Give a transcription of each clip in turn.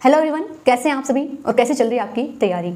Hello everyone, कैसे हैं आप सभी और कैसे चल रही है आपकी तैयारी।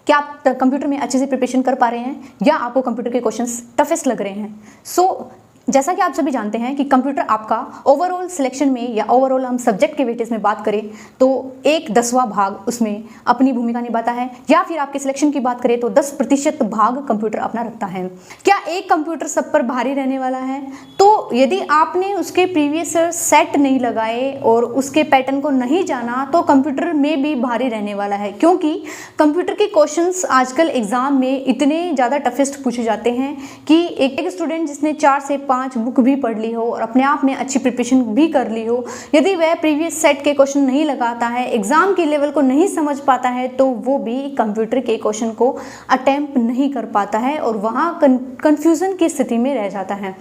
क्या आप कंप्यूटर में अच्छे से प्रिपरेशन कर पा रहे हैं या आपको कंप्यूटर के क्वेश्चंस टफेस्ट लग रहे हैं। जैसा कि आप सभी जानते हैं कि कंप्यूटर आपका ओवरऑल सिलेक्शन में या ओवरऑल हम सब्जेक्ट के वेटेज में बात करें तो 1/10वां भाग उसमें अपनी भूमिका निभाता है, या फिर आपके सिलेक्शन की बात करें तो 10% भाग कंप्यूटर अपना रखता है। क्या एक कंप्यूटर सब पर भारी रहने वाला है? तो यदि आपने उसके प्रीवियस सेट नहीं लगाए और उसके पैटर्न को नहीं जाना तो कंप्यूटर में भी भारी रहने वाला है, क्योंकि कंप्यूटर के क्वेश्चंस आजकल एग्जाम में इतने ज़्यादा टफेस्ट पूछे जाते हैं कि एक स्टूडेंट जिसने 4 से 5 बुक भी पढ़ ली हो और अपने आप में अच्छी प्रिपरेशन भी कर ली हो, यदि वह प्रीवियस सेट के क्वेश्चन नहीं लगाता है, एग्जाम के लेवल को नहीं समझ पाता है, तो वो भी कंप्यूटर के क्वेश्चन को अटेम्प्ट नहीं कर पाता है और वहाँ कंफ्यूजन की स्थिति में रह जाता है।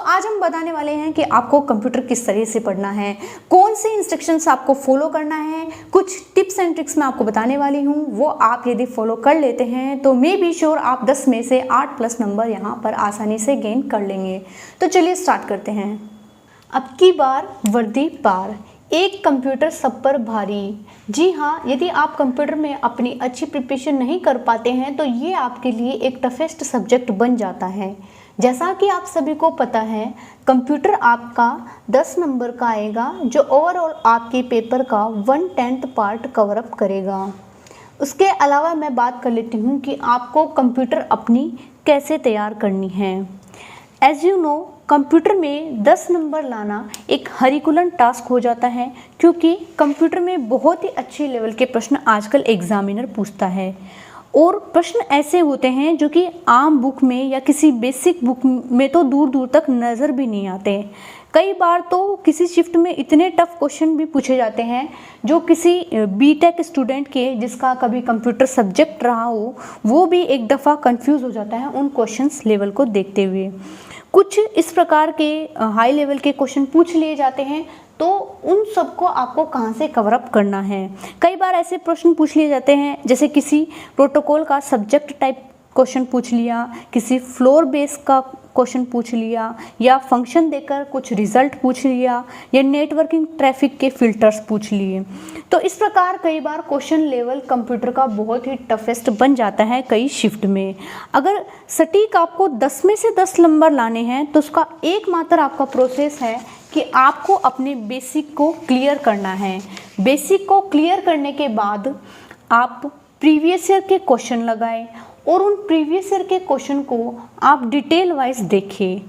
आज हम बताने वाले हैं कि आपको कंप्यूटर किस तरह से पढ़ना है, कौन से इंस्ट्रक्शंस आपको फॉलो करना है, कुछ टिप्स एंड ट्रिक्स मैं आपको बताने वाली हूँ। वो आप यदि फॉलो कर लेते हैं तो मे बी श्योर आप 10 में से 8+ नंबर यहाँ पर आसानी से गेन कर लेंगे। तो चलिए स्टार्ट करते हैं। अब की बार वर्दी पार, एक कंप्यूटर सब पर भारी। जी हाँ, यदि आप कंप्यूटर में अपनी अच्छी प्रिपरेशन नहीं कर पाते हैं तो ये आपके लिए एक टफेस्ट सब्जेक्ट बन जाता है। जैसा कि आप सभी को पता है, कंप्यूटर आपका 10 नंबर का आएगा जो ओवरऑल आपके पेपर का 1/10 पार्ट कवर अप करेगा। उसके अलावा मैं बात कर लेती हूँ कि आपको कंप्यूटर अपनी कैसे तैयार करनी है। एज यू नो, कंप्यूटर में 10 नंबर लाना एक हरिकुलन टास्क हो जाता है, क्योंकि कंप्यूटर में बहुत ही अच्छे लेवल के प्रश्न आजकल एग्जामिनर पूछता है और प्रश्न ऐसे होते हैं जो कि आम बुक में या किसी बेसिक बुक में तो दूर दूर तक नज़र भी नहीं आते। कई बार तो किसी शिफ्ट में इतने टफ क्वेश्चन भी पूछे जाते हैं जो किसी बीटेक स्टूडेंट के जिसका कभी कंप्यूटर सब्जेक्ट रहा हो वो भी एक दफ़ा कंफ्यूज हो जाता है उन क्वेश्चंस लेवल को देखते हुए। कुछ इस प्रकार के हाई लेवल के क्वेश्चन पूछ लिए जाते हैं, तो उन सबको आपको कहाँ से कवर अप करना है। कई बार ऐसे प्रश्न पूछ लिए जाते हैं जैसे किसी प्रोटोकॉल का सब्जेक्ट टाइप क्वेश्चन पूछ लिया, किसी फ्लोर बेस का क्वेश्चन पूछ लिया, या फंक्शन देकर कुछ रिजल्ट पूछ लिया, या नेटवर्किंग ट्रैफिक के फिल्टर्स पूछ लिए। तो इस प्रकार कई बार क्वेश्चन लेवल कंप्यूटर का बहुत ही टफेस्ट बन जाता है कई शिफ्ट में। अगर सटीक आपको 10 में से 10 नंबर लाने हैं तो उसका एकमात्र आपका प्रोसेस है कि आपको अपने बेसिक को क्लियर करना है। बेसिक को क्लियर करने के बाद आप प्रीवियस ईयर के क्वेश्चन लगाएं और उन प्रीवियस ईयर के क्वेश्चन को आप डिटेल वाइज देखें।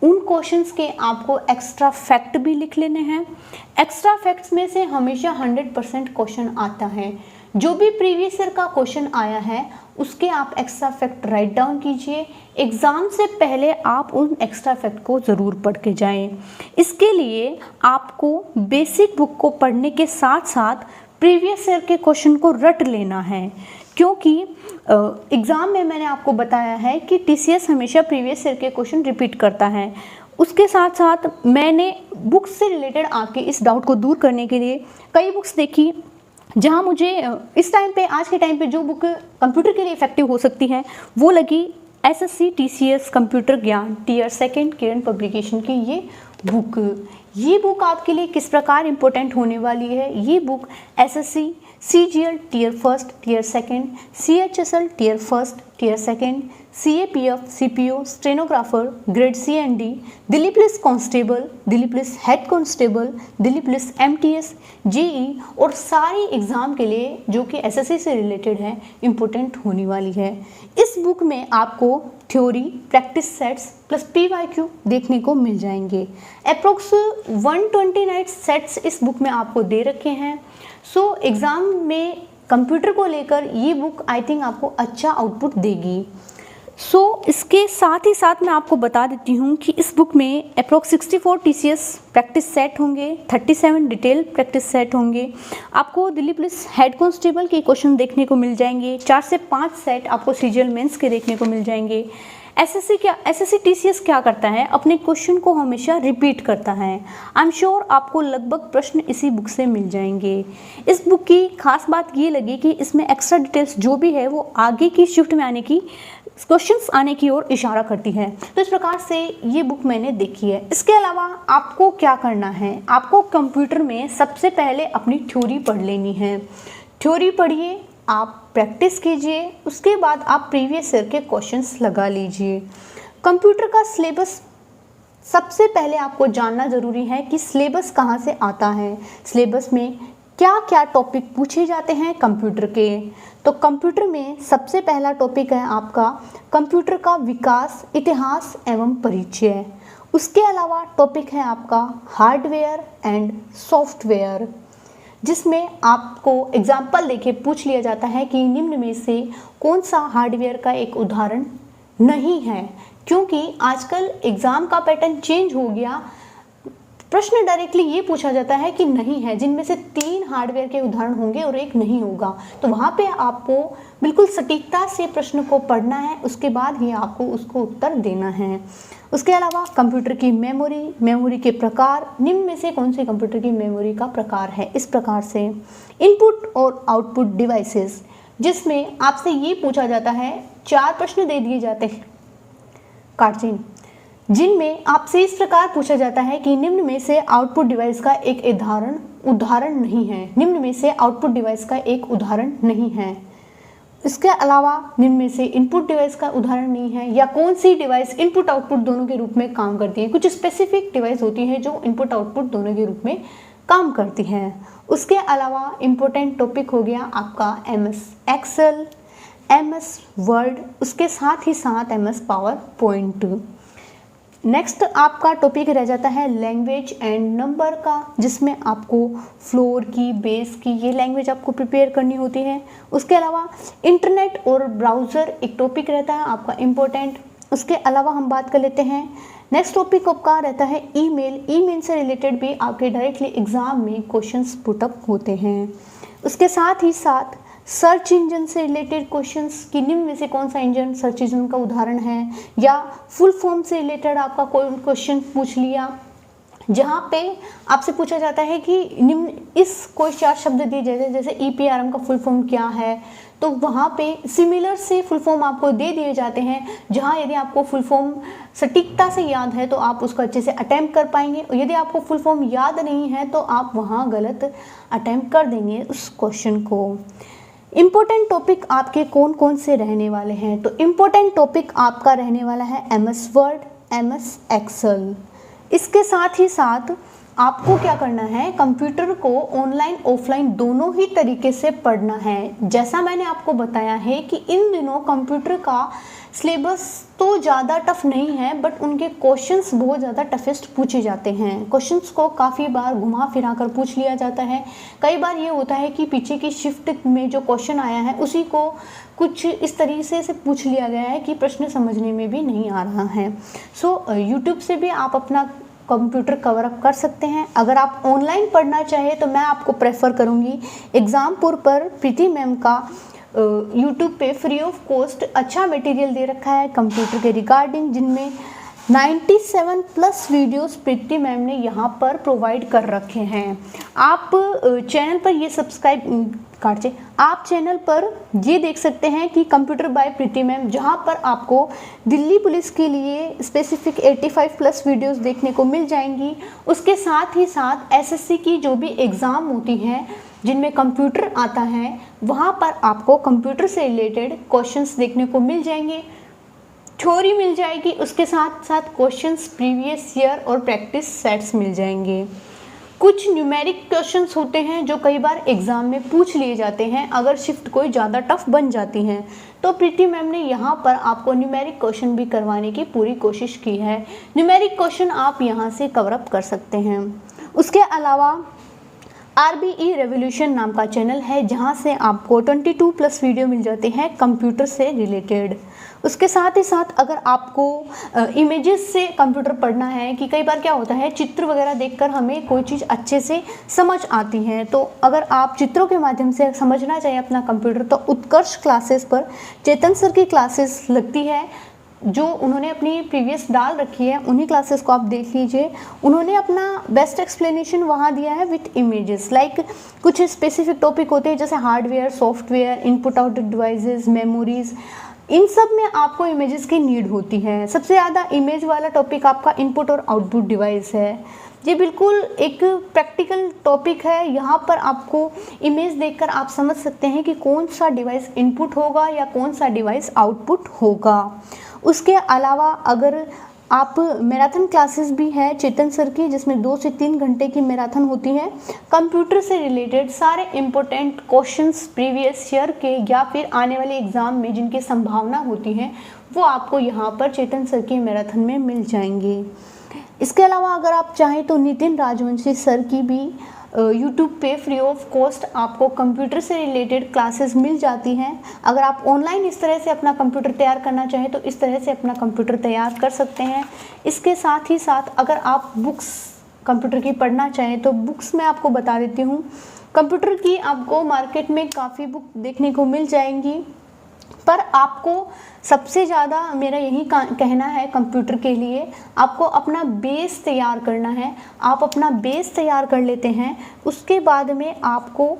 उन क्वेश्चंस के आपको एक्स्ट्रा फैक्ट भी लिख लेने हैं। एक्स्ट्रा फैक्ट्स में से हमेशा 100% क्वेश्चन आता है। जो भी प्रीवियस ईयर का क्वेश्चन आया है उसके आप एक्स्ट्रा फैक्ट राइट डाउन कीजिए। एग्ज़ाम से पहले आप उन एक्स्ट्रा फैक्ट को ज़रूर पढ़ के जाएं। इसके लिए आपको बेसिक बुक को पढ़ने के साथ साथ प्रीवियस ईयर के क्वेश्चन को रट लेना है, क्योंकि एग्ज़ाम में मैंने आपको बताया है कि टीसीएस हमेशा प्रीवियस ईयर के क्वेश्चन रिपीट करता है। उसके साथ साथ मैंने बुक्स से रिलेटेड आपके इस डाउट को दूर करने के लिए कई बुक्स देखी, जहां मुझे इस टाइम पे, आज के टाइम पे जो बुक कंप्यूटर के लिए इफेक्टिव हो सकती है वो लगी एसएससी टीसीएस कंप्यूटर ज्ञान टियर 2 किरण पब्लिकेशन की ये बुक आपके लिए किस प्रकार इम्पोर्टेंट होने वाली है। ये book SSC CGL tier 1 tier 2, CHSL tier 1 tier 2, CAPF CPO stenographer grade C and D, Delhi police constable, Delhi police head constable, Delhi police MTS, JE और सारी एग्ज़ाम के लिए जो कि एसएससी से रिलेटेड है इम्पोर्टेंट होने वाली है। इस बुक में आपको theory, practice sets plus PYQ देखने को मिल जाएंगे। अप्रोक्स 129 सेट्स इस बुक में आपको दे रखे हैं। एग्ज़ाम में कंप्यूटर को लेकर ये बुक आई थिंक आपको अच्छा आउटपुट देगी। इसके साथ ही साथ मैं आपको बता देती हूँ कि इस बुक में अप्रोक्स 64 टीसीएस प्रैक्टिस सेट होंगे, 37 डिटेल प्रैक्टिस सेट होंगे। आपको दिल्ली पुलिस हेड कांस्टेबल के क्वेश्चन देखने को मिल जाएंगे। 4 से 5 सेट आपको सीजीएल मेंस के देखने को मिल जाएंगे। एसएससी टीसीएस क्या करता है, अपने क्वेश्चन को हमेशा रिपीट करता है। आई एम श्योर आपको लगभग प्रश्न इसी बुक से मिल जाएंगे। इस बुक की खास बात ये लगी कि इसमें एक्स्ट्रा डिटेल्स जो भी है वो आगे की शिफ्ट में आने की क्वेश्चंस आने की ओर इशारा करती है। तो इस प्रकार से ये बुक मैंने देखी है। इसके अलावा आपको क्या करना है, आपको कंप्यूटर में सबसे पहले अपनी थ्योरी पढ़ लेनी है। थ्योरी पढ़िए, आप प्रैक्टिस कीजिए, उसके बाद आप प्रीवियस ईयर के क्वेश्चंस लगा लीजिए। कंप्यूटर का सिलेबस सबसे पहले आपको जानना ज़रूरी है कि सिलेबस कहाँ से आता है, सिलेबस में क्या क्या टॉपिक पूछे जाते हैं कंप्यूटर के। तो कंप्यूटर में सबसे पहला टॉपिक है आपका कंप्यूटर का विकास, इतिहास एवं परिचय। उसके अलावा टॉपिक है आपका हार्डवेयर एंड सॉफ्टवेयर, जिसमें आपको एग्जाम्पल देके पूछ लिया जाता है कि निम्न में से कौन सा हार्डवेयर का एक उदाहरण नहीं है। क्योंकि आजकल एग्ज़ाम का पैटर्न चेंज हो गया, प्रश्न डायरेक्टली ये पूछा जाता है कि नहीं है, जिनमें से 3 हार्डवेयर के उदाहरण होंगे और एक नहीं होगा। तो वहाँ पे आपको बिल्कुल सटीकता से प्रश्न को पढ़ना है, उसके बाद ही आपको उसको उत्तर देना है। उसके अलावा कंप्यूटर की मेमोरी, मेमोरी के प्रकार, निम्न में से कौन सी कंप्यूटर की मेमोरी का प्रकार है। इस प्रकार से इनपुट और आउटपुट डिवाइसेस, जिसमें आपसे ये पूछा जाता है, 4 प्रश्न दे दिए जाते हैं कार्चिन, जिनमें आपसे इस प्रकार पूछा जाता है कि निम्न में से आउटपुट डिवाइस का एक उदाहरण नहीं है। निम्न में से आउटपुट डिवाइस का एक उदाहरण नहीं है। इसके अलावा निम्न में से इनपुट डिवाइस का उदाहरण नहीं है, या कौन सी डिवाइस इनपुट आउटपुट दोनों के रूप में काम करती है। कुछ स्पेसिफिक डिवाइस होती है जो इनपुट आउटपुट दोनों के रूप में काम करती है। उसके अलावा इम्पोर्टेंट टॉपिक हो गया आपका MS एक्सेल, MS वर्ड, उसके साथ ही साथ MS पावर पॉइंट। नेक्स्ट आपका टॉपिक रह जाता है लैंग्वेज एंड नंबर का, जिसमें आपको फ्लोर की, बेस की, ये लैंग्वेज आपको प्रिपेयर करनी होती है। उसके अलावा इंटरनेट और ब्राउज़र एक टॉपिक रहता है आपका इम्पोर्टेंट। उसके अलावा हम बात कर लेते हैं, नेक्स्ट टॉपिक आपका रहता है ईमेल। ईमेल से रिलेटेड भी आपके डायरेक्टली एग्ज़ाम में क्वेश्चंस पुटअप होते हैं। उसके साथ ही साथ सर्च इंजन से रिलेटेड क्वेश्चंस कि निम्न में से कौन सा इंजन सर्च इंजन का उदाहरण है, या फुल फॉर्म से रिलेटेड आपका कोई क्वेश्चन पूछ लिया, जहाँ पे आपसे पूछा जाता है कि निम्न इस कोई 4 शब्द दिए जाते, जैसे EPRM का फुल फॉर्म क्या है, तो वहाँ पे सिमिलर से फुल फॉर्म आपको दे दिए जाते हैं, जहाँ यदि आपको फुल फॉर्म सटीकता से याद है तो आप उसको अच्छे से अटैम्प्ट कर पाएंगे, और यदि आपको फुल फॉर्म याद नहीं है तो आप वहाँ गलत अटैम्प्ट कर देंगे उस क्वेश्चन को। इम्पोर्टेंट टॉपिक आपके कौन कौन से रहने वाले हैं, तो इम्पोर्टेंट टॉपिक आपका रहने वाला है MS वर्ड, MS एक्सेल। इसके साथ ही साथ आपको क्या करना है, कंप्यूटर को ऑनलाइन ऑफलाइन दोनों ही तरीके से पढ़ना है। जैसा मैंने आपको बताया है कि इन दिनों कंप्यूटर का सिलेबस तो ज़्यादा टफ नहीं है, बट उनके क्वेश्चंस बहुत ज़्यादा टफेस्ट पूछे जाते हैं। क्वेश्चंस को काफ़ी बार घुमा फिरा कर पूछ लिया जाता है। कई बार ये होता है कि पीछे की शिफ्ट में जो क्वेश्चन आया है उसी को कुछ इस तरीके से पूछ लिया गया है कि प्रश्न समझने में भी नहीं आ रहा है। यूट्यूब से भी आप अपना कंप्यूटर कवर अप कर सकते हैं। अगर आप ऑनलाइन पढ़ना चाहें तो मैं आपको प्रेफर करूँगी एग्जामपुर पर प्रीति मैम का यूट्यूब पे फ्री ऑफ कॉस्ट अच्छा मटेरियल दे रखा है कंप्यूटर के रिगार्डिंग, जिनमें 97+ वीडियोस प्रीति मैम ने यहाँ पर प्रोवाइड कर रखे हैं। आप चैनल पर ये सब्सक्राइब काटिए, आप चैनल पर ये देख सकते हैं कि कंप्यूटर बाय प्रीति मैम, जहाँ पर आपको दिल्ली पुलिस के लिए स्पेसिफिक 85+ वीडियोस देखने को मिल जाएंगी। उसके साथ ही साथ SSC की जो भी एग्ज़ाम होती हैं जिनमें कंप्यूटर आता है, वहाँ पर आपको कंप्यूटर से रिलेटेड क्वेश्चंस देखने को मिल जाएंगे, थ्योरी मिल जाएगी, उसके साथ साथ क्वेश्चंस प्रीवियस ईयर और प्रैक्टिस सेट्स मिल जाएंगे। कुछ न्यूमेरिक क्वेश्चंस होते हैं जो कई बार एग्ज़ाम में पूछ लिए जाते हैं, अगर शिफ्ट कोई ज़्यादा टफ बन जाती हैं तो प्रीति मैम ने यहाँ पर आपको न्यूमेरिक क्वेश्चन भी करवाने की पूरी कोशिश की है। न्यूमेरिक क्वेश्चन आप यहाँ से कवर अप कर सकते हैं। उसके अलावा RBE रेवोल्यूशन नाम का चैनल है, जहाँ से आपको 22+ वीडियो मिल जाते हैं कंप्यूटर से रिलेटेड। उसके साथ ही साथ अगर आपको इमेजेस से कंप्यूटर पढ़ना है, कि कई बार क्या होता है चित्र वगैरह देखकर हमें कोई चीज़ अच्छे से समझ आती है, तो अगर आप चित्रों के माध्यम से समझना चाहिए अपना कंप्यूटर, तो उत्कर्ष क्लासेस पर चेतन सर की क्लासेस लगती है, जो उन्होंने अपनी प्रीवियस डाल रखी है, उन्हीं क्लासेस को आप देख लीजिए। उन्होंने अपना बेस्ट एक्सप्लेनेशन वहाँ दिया है विथ इमेजेस। लाइक कुछ स्पेसिफिक टॉपिक होते हैं जैसे hardware, software, input output devices, memories, इन सब में आपको इमेजेस की नीड होती है। सबसे ज़्यादा इमेज वाला टॉपिक आपका इनपुट और आउटपुट डिवाइस है। ये बिल्कुल एक प्रैक्टिकल टॉपिक है। यहाँ पर आपको इमेज देखकर आप समझ सकते हैं कि कौन सा डिवाइस इनपुट होगा या कौन सा डिवाइस आउटपुट होगा। उसके अलावा अगर आप मैराथन क्लासेस भी है चेतन सर की, जिसमें 2 से 3 घंटे की मैराथन होती है। कंप्यूटर से रिलेटेड सारे इम्पोर्टेंट क्वेश्चंस प्रीवियस ईयर के या फिर आने वाले एग्ज़ाम में जिनकी संभावना होती है वो आपको यहाँ पर चेतन सर की मैराथन में मिल जाएंगे। इसके अलावा अगर आप चाहें तो नितिन राजवंशी सर की भी यूट्यूब पे फ्री ऑफ कॉस्ट आपको कंप्यूटर से रिलेटेड क्लासेस मिल जाती हैं। अगर आप ऑनलाइन इस तरह से अपना कंप्यूटर तैयार करना चाहें तो इस तरह से अपना कंप्यूटर तैयार कर सकते हैं। इसके साथ ही साथ अगर आप बुक्स कंप्यूटर की पढ़ना चाहें तो बुक्स मैं आपको बता देती हूँ। कंप्यूटर की आपको मार्केट में काफ़ी बुक देखने को मिल जाएंगी, पर आपको सबसे ज़्यादा मेरा यही कहना है कंप्यूटर के लिए आपको अपना बेस तैयार करना है। आप अपना बेस तैयार कर लेते हैं, उसके बाद में आपको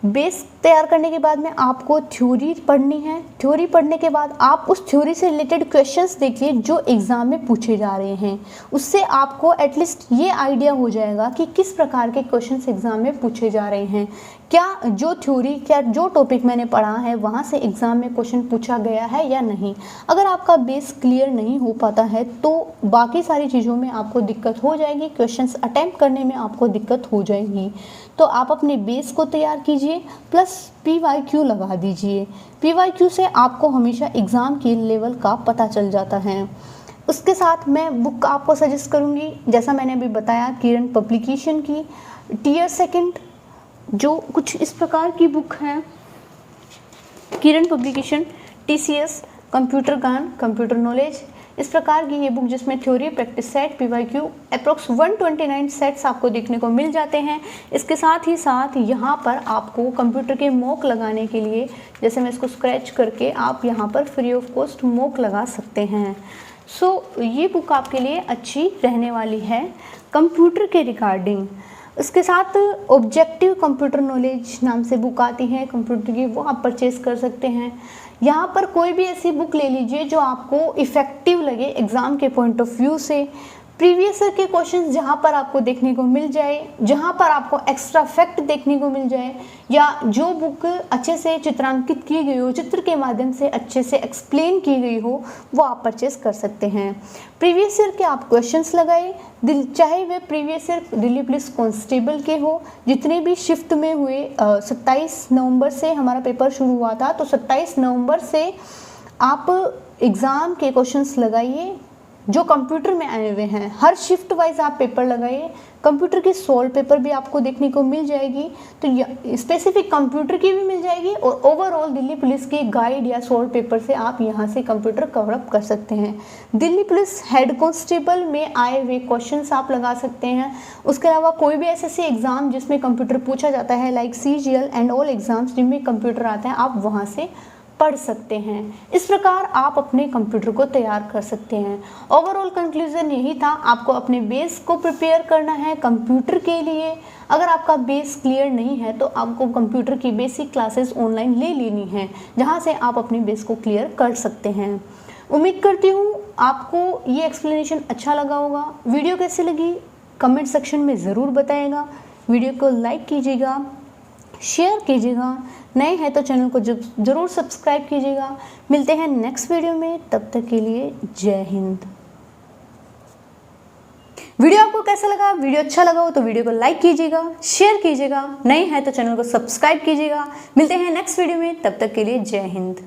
बेस तैयार करने के बाद में आपको थ्योरी पढ़नी है। थ्योरी पढ़ने के बाद आप उस थ्योरी से रिलेटेड क्वेश्चंस देखिए जो एग्ज़ाम में पूछे जा रहे हैं। उससे आपको एटलीस्ट ये आइडिया हो जाएगा कि किस प्रकार के क्वेश्चंस एग्ज़ाम में पूछे जा रहे हैं। क्या जो थ्योरी क्या जो टॉपिक मैंने पढ़ा है वहाँ से एग्ज़ाम में क्वेश्चन पूछा गया है या नहीं। अगर आपका बेस क्लियर नहीं हो पाता है तो बाकी सारी चीज़ों में आपको दिक्कत हो जाएगी, क्वेश्चंस अटैम्प्ट करने में आपको दिक्कत हो जाएगी। तो आप अपने बेस को तैयार कीजिए प्लस PYQ लगा दीजिए। PYQ से आपको हमेशा एग्ज़ाम के लेवल का पता चल जाता है। उसके साथ मैं बुक आपको सजेस्ट करूँगी, जैसा मैंने अभी बताया किरण पब्लिकेशन की टियर सेकंड जो कुछ इस प्रकार की बुक है। किरण पब्लिकेशन TCS कंप्यूटर ज्ञान कंप्यूटर नॉलेज, इस प्रकार की ये बुक जिसमें theory practice set PYQ approx 129 sets आपको देखने को मिल जाते हैं। इसके साथ ही साथ यहाँ पर आपको कंप्यूटर के मॉक लगाने के लिए, जैसे मैं इसको स्क्रैच करके आप यहाँ पर फ्री ऑफ कॉस्ट मॉक लगा सकते हैं। ये बुक आपके लिए अच्छी रहने वाली है कंप्यूटर के रिगार्डिंग। इसके साथ ऑब्जेक्टिव कंप्यूटर नॉलेज नाम से बुक आती है कंप्यूटर की, वो आप परचेज़ कर सकते हैं। यहाँ पर कोई भी ऐसी बुक ले लीजिए जो आपको इफ़ेक्टिव लगे एग्ज़ाम के पॉइंट ऑफ व्यू से। प्रीवियस ईयर के क्वेश्चंस जहाँ पर आपको देखने को मिल जाए, जहाँ पर आपको एक्स्ट्रा फैक्ट देखने को मिल जाए, या जो बुक अच्छे से चित्रांकित की गई हो, चित्र के माध्यम से अच्छे से एक्सप्लेन की गई हो, वो आप परचेस कर सकते हैं। प्रीवियस ईयर के आप क्वेश्चंस लगाए, चाहे वे previous year Delhi police constable के हो, जितने भी शिफ्ट में हुए। 27 नवंबर से हमारा पेपर शुरू हुआ था, तो 27 नवंबर से आप एग्ज़ाम के क्वेश्चंस लगाइए जो कंप्यूटर में आए हुए हैं। हर शिफ्ट वाइज आप पेपर लगाइए। कंप्यूटर की सॉल्व पेपर भी आपको देखने को मिल जाएगी, तो स्पेसिफिक कंप्यूटर की भी मिल जाएगी, और ओवरऑल दिल्ली पुलिस की गाइड या सॉल्व पेपर से आप यहाँ से कंप्यूटर कवर अप कर सकते हैं। दिल्ली पुलिस हेड कांस्टेबल में आए हुए क्वेश्चंस आप लगा सकते हैं। उसके अलावा कोई भी ऐसे एग्ज़ाम जिसमें कंप्यूटर पूछा जाता है, like CGL and all exams जिनमें कंप्यूटर आता है, आप वहाँ से पढ़ सकते हैं। इस प्रकार आप अपने कंप्यूटर को तैयार कर सकते हैं। ओवरऑल कंक्लूजन यही था, आपको अपने बेस को प्रिपेयर करना है कंप्यूटर के लिए। अगर आपका बेस क्लियर नहीं है तो आपको कंप्यूटर की बेसिक क्लासेस ऑनलाइन ले लेनी है, जहां से आप अपने बेस को क्लियर कर सकते हैं। उम्मीद करती हूँ आपको ये एक्सप्लेनेशन अच्छा लगा होगा। वीडियो कैसी लगी कमेंट सेक्शन में ज़रूर बताइएगा। वीडियो को लाइक कीजिएगा, शेयर कीजिएगा, नए हैं तो चैनल को ज़रूर सब्सक्राइब कीजिएगा। मिलते हैं नेक्स्ट वीडियो में, तब तक के लिए जय हिंद। वीडियो आपको कैसा लगा? वीडियो अच्छा लगा हो तो वीडियो को लाइक कीजिएगा, शेयर कीजिएगा, नए हैं तो चैनल को सब्सक्राइब कीजिएगा। मिलते हैं नेक्स्ट वीडियो में, तब तक के लिए जय हिंद।